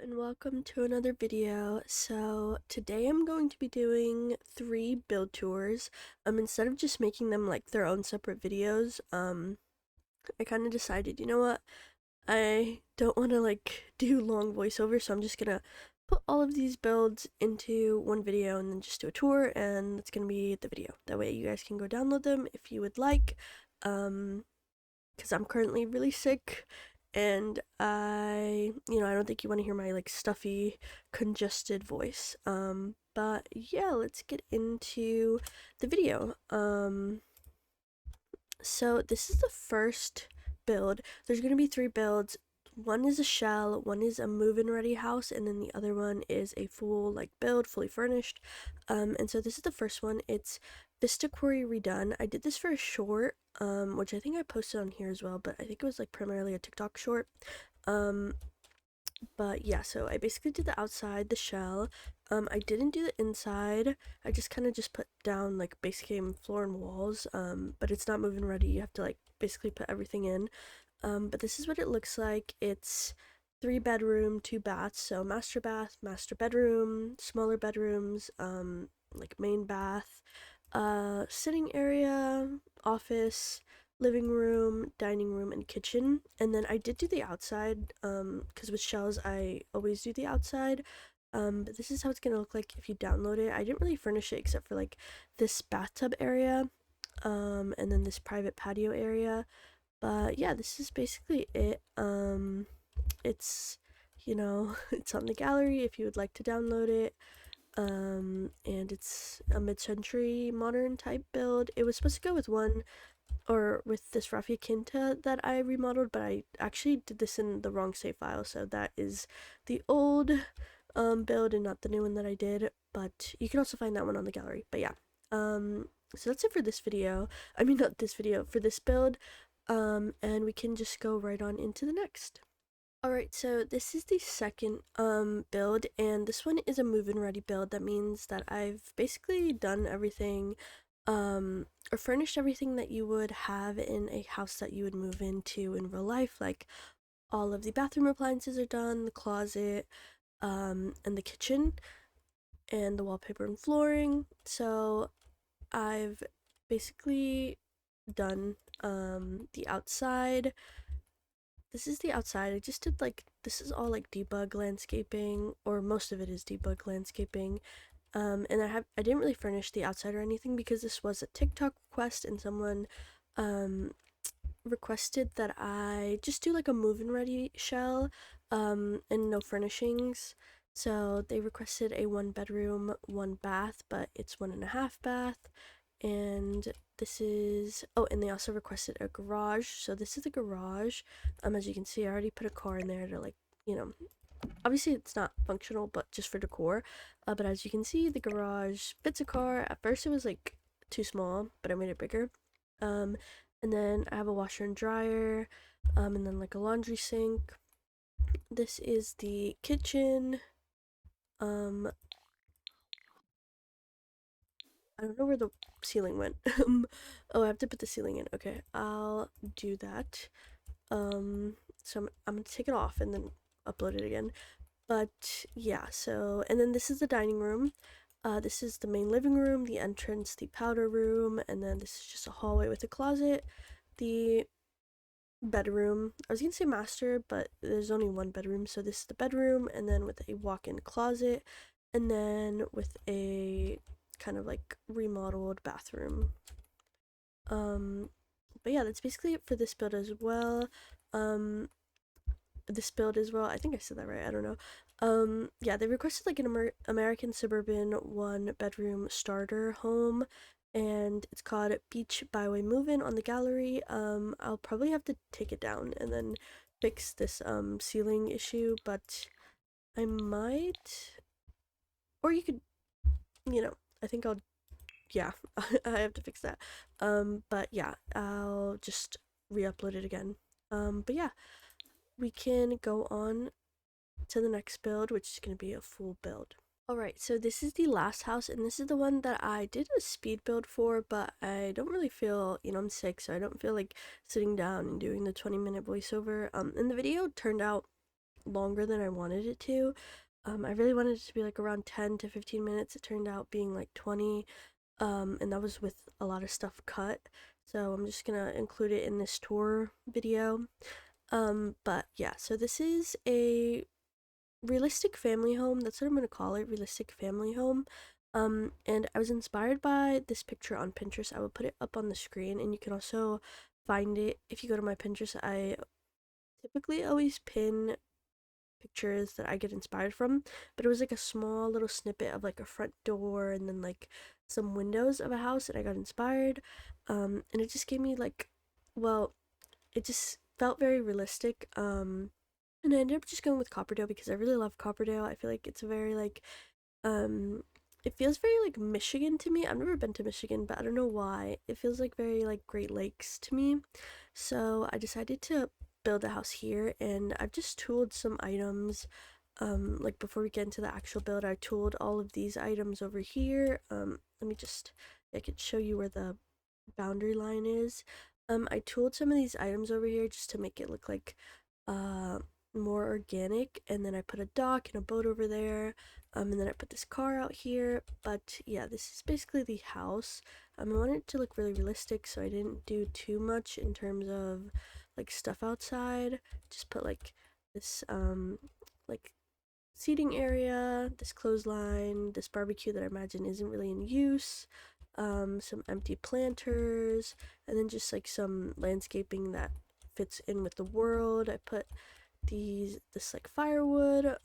and welcome to another video. So today I'm going to be doing 3 build tours. Instead of just making them like their own separate videos, I kind of decided, you know what, I don't want to like do long voiceover, so I'm just gonna put all of these builds into one video and then just do a tour, and that's gonna be the video. That way you guys can go download them if you would like, because I'm currently really sick and I don't think you want to hear my like stuffy, congested voice. But yeah, let's get into the video. So this is the first build. There's gonna be 3 builds. One is a shell, one is a move-in ready house, and then the other one is a full like build, fully furnished. And so this is the first one. It's Vista Quarry Redone. I did this for a short, which I think I posted on here as well, but I think it was like primarily a TikTok short. But yeah, so I basically did the outside, the shell. I didn't do the inside. I just kind of just put down like basic game floor and walls. But it's not moving ready. You have to like basically put everything in. But this is what it looks like. It's 3 bedroom, 2 baths. So master bath, master bedroom, smaller bedrooms, like main bath, sitting area, office, living room, dining room, and kitchen. And then I did do the outside, because with shells I always do the outside. But this is how it's gonna look like if you download it. I didn't really furnish it except for like this bathtub area, and then this private patio area. But yeah, this is basically it. It's, it's on the gallery if you would like to download it. And it's a mid-century modern type build. It was supposed to go with with this Raffia Quinta that I remodeled, but I actually did this in the wrong save file, so that is the old build and not the new one that I did, but you can also find that one on the gallery. But yeah, so that's it for this video. I mean, not this video, for this build, and we can just go right on into the next. Alright, so this is the second build, and this one is a move-in ready build. That means that I've basically done everything, or furnished everything that you would have in a house that you would move into in real life. Like, all of the bathroom appliances are done, the closet, and the kitchen, and the wallpaper and flooring. So I've basically done the outside. This is the outside. I just did like, this is all like debug landscaping, or most of it is debug landscaping. And I didn't really furnish the outside or anything because this was a TikTok request, and someone requested that I just do like a move-in ready shell, and no furnishings. So they requested a 1 bedroom, 1 bath, but it's 1.5 bath. And this is, oh, and they also requested a garage. So this is the garage. As you can see, I already put a car in there to like, obviously it's not functional, but just for decor. But as you can see, the garage fits a car. At first it was like too small, but I made it bigger. And then I have a washer and dryer, and then like a laundry sink. This is the kitchen. I don't know where the ceiling went. Oh, I have to put the ceiling in. Okay, I'll do that. So I'm gonna take it off and then upload it again. But yeah, so, and then this is the dining room. This is the main living room, the entrance, the powder room, and then this is just a hallway with a closet. The bedroom, I was gonna say master, but there's only 1 bedroom, so this is the bedroom, and then with a walk-in closet, and then with a kind of like remodeled bathroom. But yeah, that's basically it for this build as well. I think I said that right, I don't know. Yeah, they requested like an American suburban 1 bedroom starter home, and it's called Beech Byway Move-In on the gallery. I'll probably have to take it down and then fix this ceiling issue, but I might, or you could, I think I'll, yeah, I have to fix that. But yeah, I'll just re-upload it again. But yeah, we can go on to the next build, which is going to be a full build. Alright, so this is the last house, and this is the one that I did a speed build for, but I don't really feel, I'm sick, so I don't feel like sitting down and doing the 20-minute voiceover. And the video turned out longer than I wanted it to. I really wanted it to be like around 10 to 15 minutes. It turned out being like 20, and that was with a lot of stuff cut. So I'm just gonna include it in this tour video. But yeah, so this is a realistic family home. That's what I'm gonna call it, realistic family home. And I was inspired by this picture on Pinterest. I will put it up on the screen, and you can also find it if you go to my Pinterest. I typically always pin pictures that I get inspired from, but it was like a small little snippet of like a front door and then like some windows of a house, and I got inspired. And it just gave me like, well, it just felt very realistic. And I ended up just going with Copperdale because I really love Copperdale. I feel like it's a very like um it feels very like Michigan to me. I've never been to Michigan, but I don't know why. It feels like very like Great Lakes to me. So I decided to build a house here, and I've just tooled some items. Like before we get into the actual build, I tooled all of these items over here. Let me just, I could show you where the boundary line is. I tooled some of these items over here just to make it look like uh more organic, and then I put a dock and a boat over there. And then I put this car out here. But yeah, this is basically the house. I wanted it to look really realistic, so I didn't do too much in terms of like stuff outside. Just put like this like seating area, this clothesline, this barbecue that I imagine isn't really in use, some empty planters, and then just like some landscaping that fits in with the world. I put this like firewood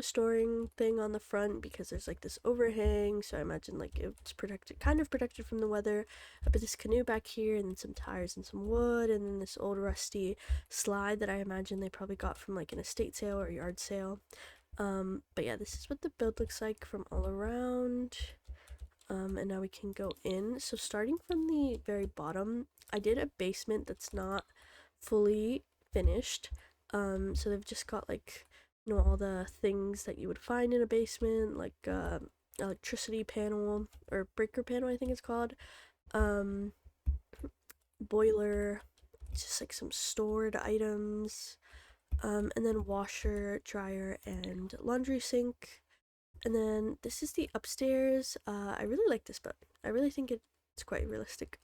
storing thing on the front because there's like this overhang, so I imagine like it's protected, kind of protected from the weather. I put this canoe back here, and then some tires and some wood, and then this old rusty slide that I imagine they probably got from like an estate sale or yard sale. But yeah, this is what the build looks like from all around. And now we can go in. So starting from the very bottom, I did a basement that's not fully finished. So they've just got like, you know, all the things that you would find in a basement, like electricity panel or breaker panel, I think it's called. Um, Boiler, just like some stored items. And then washer, dryer, and laundry sink. And then this is the upstairs. I really like this, but I really think it's quite realistic.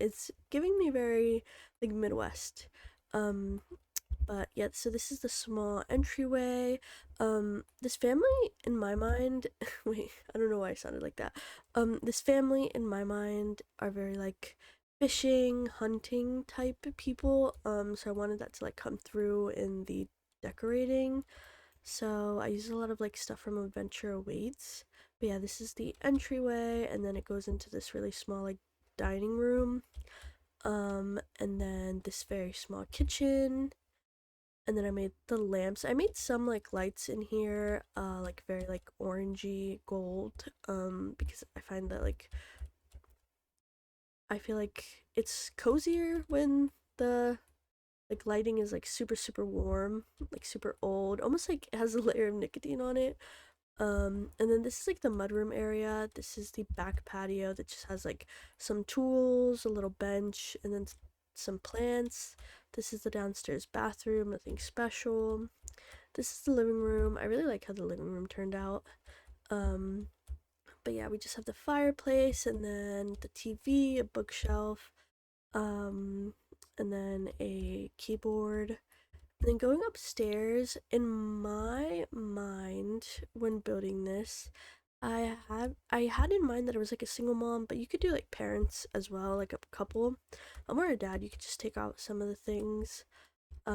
It's giving me very like Midwest. Um, but yeah, so this is the small entryway. This family in my mind, wait, I don't know why I sounded like that. This family in my mind are very like fishing, hunting type people. So I wanted that to like come through in the decorating. So I use a lot of like stuff from Adventure Awaits. But yeah, this is the entryway, and then it goes into this really small like dining room. And then this very small kitchen. And then I made the lamps. I made some like lights in here, like very like orangey gold. Because I find that like I feel like it's cozier when the like lighting is like super super warm, like super old, almost like it has a layer of nicotine on it. And then this is like the mudroom area. This is the back patio that just has like some tools, a little bench, and then some plants. This is the downstairs bathroom, nothing special. This is the living room. I really like how the living room turned out. Um, but yeah, we just have the fireplace, and then the TV, a bookshelf, um, and then a keyboard. And then going upstairs, in my mind, when building this, I had in mind that it was like a single mom, but you could do like parents as well, like a couple. Or a dad. You could just take out some of the things. I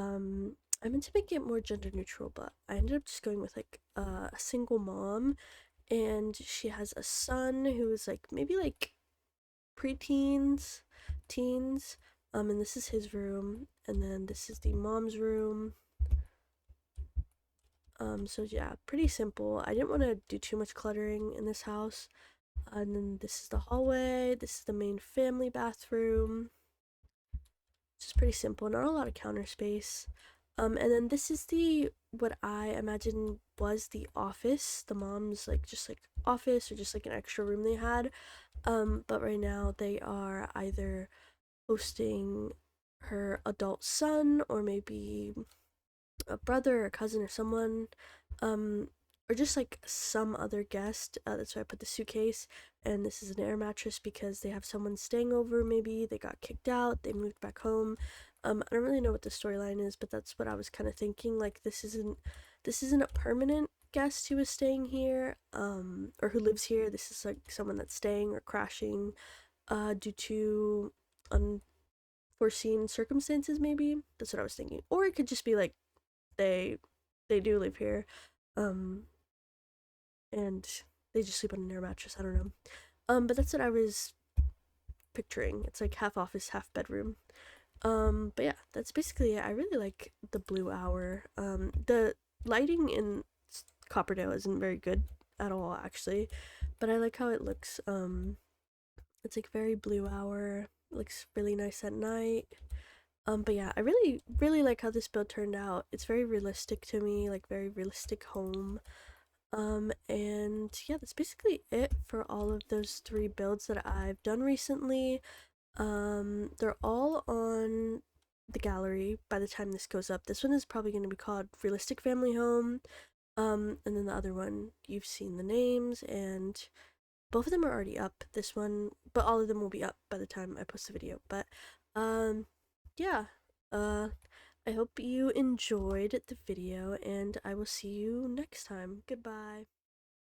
meant to make it more gender neutral, but I ended up just going with like a single mom, and she has a son who is like maybe like preteens, teens. And this is his room, and then this is the mom's room. So yeah, pretty simple. I didn't want to do too much cluttering in this house. And then this is the hallway. This is the main family bathroom. It's just pretty simple, not a lot of counter space. And then this is the what I imagine was the office, the mom's like just like office or just like an extra room they had. But right now they are either hosting her adult son or maybe a brother or cousin or someone, um, or just like some other guest. That's why I put the suitcase. And this is an air mattress because they have someone staying over. Maybe they got kicked out, they moved back home. I don't really know what the storyline is, but that's what I was kind of thinking. Like this isn't a permanent guest who is staying here, or who lives here. This is like someone that's staying or crashing, due to unforeseen circumstances. Maybe that's what I was thinking. Or it could just be like they they do live here, um, and they just sleep on an air mattress. I don't know. But that's what I was picturing. It's like half office, half bedroom. But yeah, that's basically it. I really like the blue hour. The lighting in Copperdale isn't very good at all, actually, but I like how it looks. It's like very blue hour. It looks really nice at night. But yeah, I really, really like how this build turned out. It's very realistic to me, like very realistic home. And yeah, that's basically it for all of those three builds that I've done recently. They're all on the gallery by the time this goes up. This one is probably going to be called Realistic Family Home. And then the other one, you've seen the names, and both of them are already up. This one, but all of them will be up by the time I post the video. But, um, yeah, uh, I hope you enjoyed the video, and I will see you next time. Goodbye.